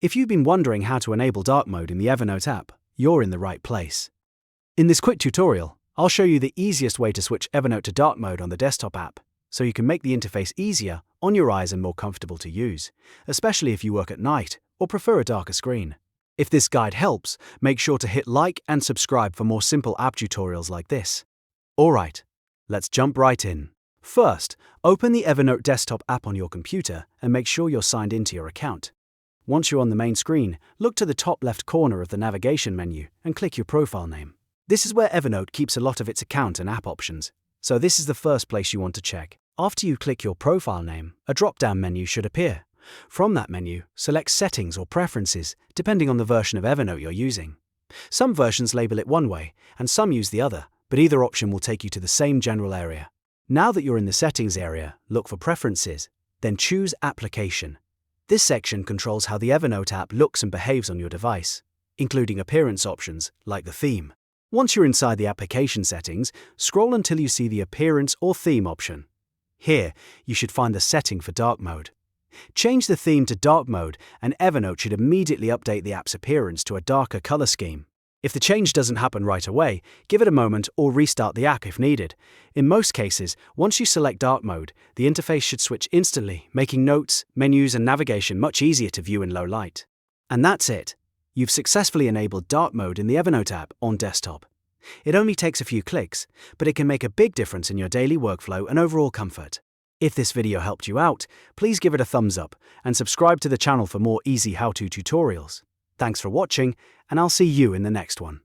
If you've been wondering how to enable dark mode in the Evernote app, you're in the right place. In this quick tutorial, I'll show you the easiest way to switch Evernote to dark mode on the desktop app, so you can make the interface easier on your eyes and more comfortable to use, especially if you work at night or prefer a darker screen. If this guide helps, make sure to hit like and subscribe for more simple app tutorials like this. Alright, let's jump right in. First, open the Evernote desktop app on your computer and make sure you're signed into your account. Once you're on the main screen, look to the top left corner of the navigation menu and click your profile name. This is where Evernote keeps a lot of its account and app options, so this is the first place you want to check. After you click your profile name, a drop-down menu should appear. From that menu, select Settings or Preferences, depending on the version of Evernote you're using. Some versions label it one way, and some use the other, but either option will take you to the same general area. Now that you're in the Settings area, look for Preferences, then choose Application. This section controls how the Evernote app looks and behaves on your device, including appearance options like the theme. Once you're inside the application settings, scroll until you see the Appearance or Theme option. Here, you should find the setting for dark mode. Change the theme to dark mode and Evernote should immediately update the app's appearance to a darker color scheme. If the change doesn't happen right away, give it a moment or restart the app if needed. In most cases, once you select dark mode, the interface should switch instantly, making notes, menus, and navigation much easier to view in low light. And that's it. You've successfully enabled dark mode in the Evernote app on desktop. It only takes a few clicks, but it can make a big difference in your daily workflow and overall comfort. If this video helped you out, please give it a thumbs up and subscribe to the channel for more easy how-to tutorials. Thanks for watching, and I'll see you in the next one.